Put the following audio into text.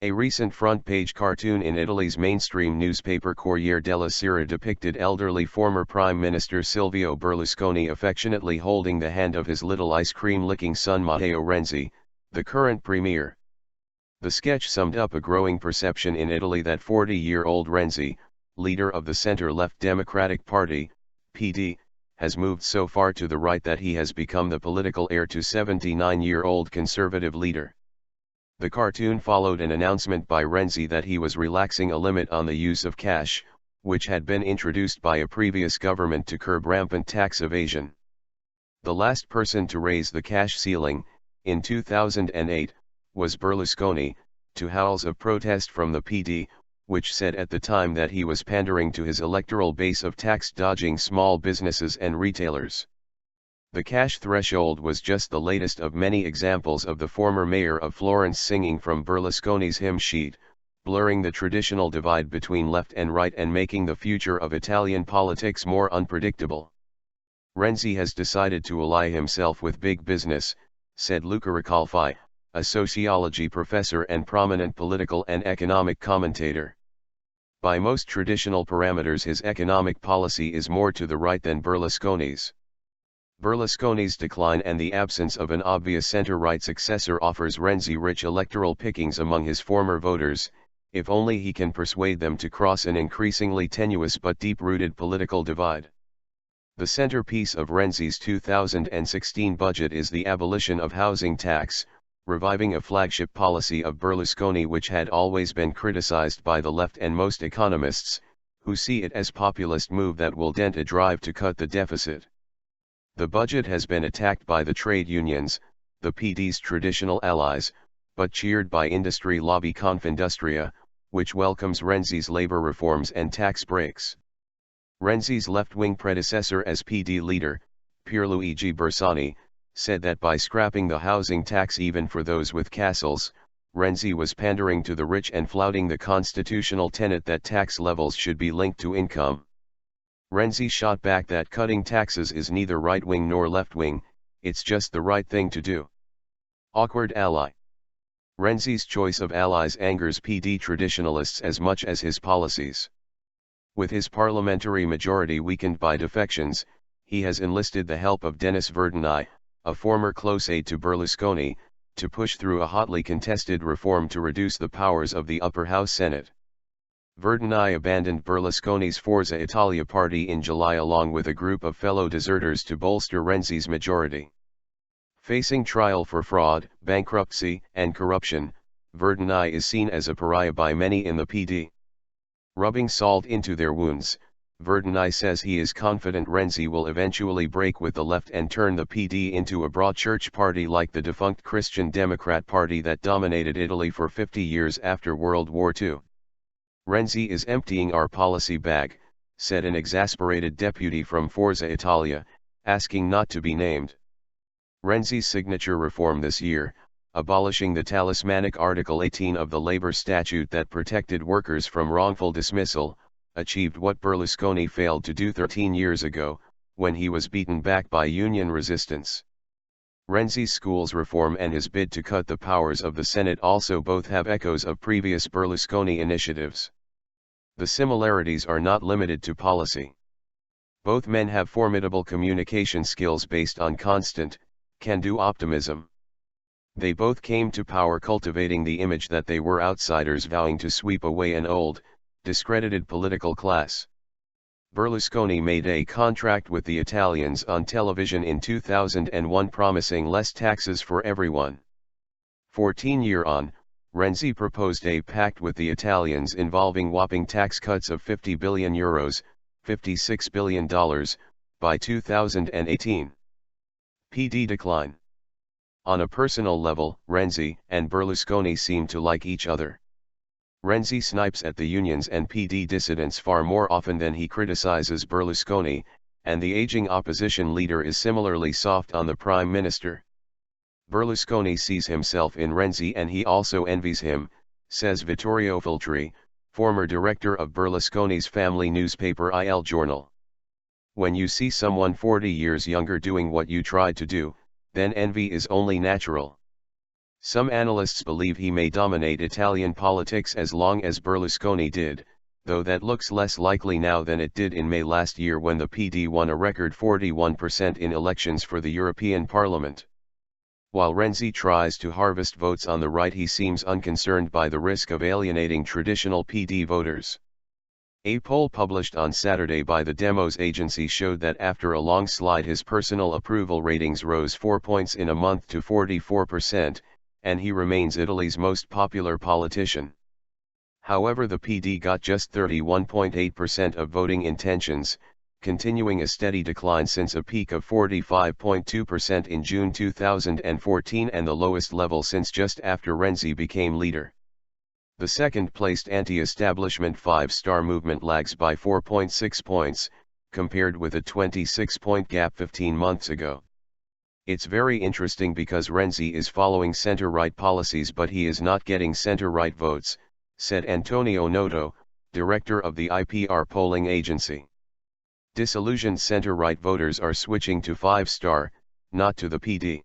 A recent front-page cartoon in Italy's mainstream newspaper Corriere della Sera depicted elderly former Prime Minister Silvio Berlusconi affectionately holding the hand of his little ice-cream-licking son Matteo Renzi, the current premier. The sketch summed up a growing perception in Italy that 40-year-old Renzi, leader of the center-left Democratic Party, PD, has moved so far to the right that he has become the political heir to 79-year-old conservative leader. The cartoon followed an announcement by Renzi that he was relaxing a limit on the use of cash, which had been introduced by a previous government to curb rampant tax evasion. The last person to raise the cash ceiling, in 2008, was Berlusconi, to howls of protest from the PD, which said at the time that he was pandering to his electoral base of tax-dodging small businesses and retailers. The cash threshold was just the latest of many examples of the former mayor of Florence singing from Berlusconi's hymn sheet, blurring the traditional divide between left and right and making the future of Italian politics more unpredictable. Renzi has decided to ally himself with big business, said Luca Ricalfi, a sociology professor and prominent political and economic commentator. By most traditional parameters, his economic policy is more to the right than Berlusconi's. Berlusconi's decline and the absence of an obvious center-right successor offers Renzi rich electoral pickings among his former voters, if only he can persuade them to cross an increasingly tenuous but deep-rooted political divide. The centerpiece of Renzi's 2016 budget is the abolition of housing tax, reviving a flagship policy of Berlusconi which had always been criticized by the left and most economists, who see it as a populist move that will dent a drive to cut the deficit. The budget has been attacked by the trade unions, the PD's traditional allies, but cheered by industry lobby Confindustria, which welcomes Renzi's labor reforms and tax breaks. Renzi's left-wing predecessor as PD leader, Pierluigi Bersani, said that by scrapping the housing tax even for those with castles, Renzi was pandering to the rich and flouting the constitutional tenet that tax levels should be linked to income. Renzi shot back that cutting taxes is neither right-wing nor left-wing, it's just the right thing to do. Awkward ally. Renzi's choice of allies angers PD traditionalists as much as his policies. With his parliamentary majority weakened by defections, he has enlisted the help of Denis Verdini, a former close aide to Berlusconi, to push through a hotly contested reform to reduce the powers of the upper house Senate. Verdini abandoned Berlusconi's Forza Italia party in July along with a group of fellow deserters to bolster Renzi's majority. Facing trial for fraud, bankruptcy, and corruption, Verdini is seen as a pariah by many in the PD. Rubbing salt into their wounds, Verdini says he is confident Renzi will eventually break with the left and turn the PD into a broad church party like the defunct Christian Democrat Party that dominated Italy for 50 years after World War II. Renzi is emptying our policy bag, said an exasperated deputy from Forza Italia, asking not to be named. Renzi's signature reform this year, abolishing the talismanic Article 18 of the labor statute that protected workers from wrongful dismissal, achieved what Berlusconi failed to do 13 years ago, when he was beaten back by union resistance. Renzi's schools reform and his bid to cut the powers of the Senate also both have echoes of previous Berlusconi initiatives. The similarities are not limited to policy. Both men have formidable communication skills based on constant, can-do optimism. They both came to power cultivating the image that they were outsiders vowing to sweep away an old, discredited political class. Berlusconi made a contract with the Italians on television in 2001 promising less taxes for everyone. 14 years on, Renzi proposed a pact with the Italians involving whopping tax cuts of €50 billion, $56 billion, by 2018. PD decline. On a personal level, Renzi and Berlusconi seem to like each other. Renzi snipes at the unions and PD dissidents far more often than he criticizes Berlusconi, and the aging opposition leader is similarly soft on the prime minister. Berlusconi sees himself in Renzi and he also envies him, says Vittorio Feltri, former director of Berlusconi's family newspaper Il Giornal. When you see someone 40 years younger doing what you tried to do, then envy is only natural. Some analysts believe he may dominate Italian politics as long as Berlusconi did, though that looks less likely now than it did in May last year when the PD won a record 41% in elections for the European Parliament. While Renzi tries to harvest votes on the right, he seems unconcerned by the risk of alienating traditional PD voters. A poll published on Saturday by the Demos agency showed that after a long slide his personal approval ratings rose 4 points in a month to 44%, and he remains Italy's most popular politician. However, the PD got just 31.8% of voting intentions, continuing a steady decline since a peak of 45.2% in June 2014 and the lowest level since just after Renzi became leader. The second-placed anti-establishment Five Star Movement lags by 4.6 points, compared with a 26-point gap 15 months ago. It's very interesting because Renzi is following center-right policies but he is not getting center-right votes, said Antonio Noto, director of the IPR polling agency. Disillusioned center-right voters are switching to Five Star, not to the PD.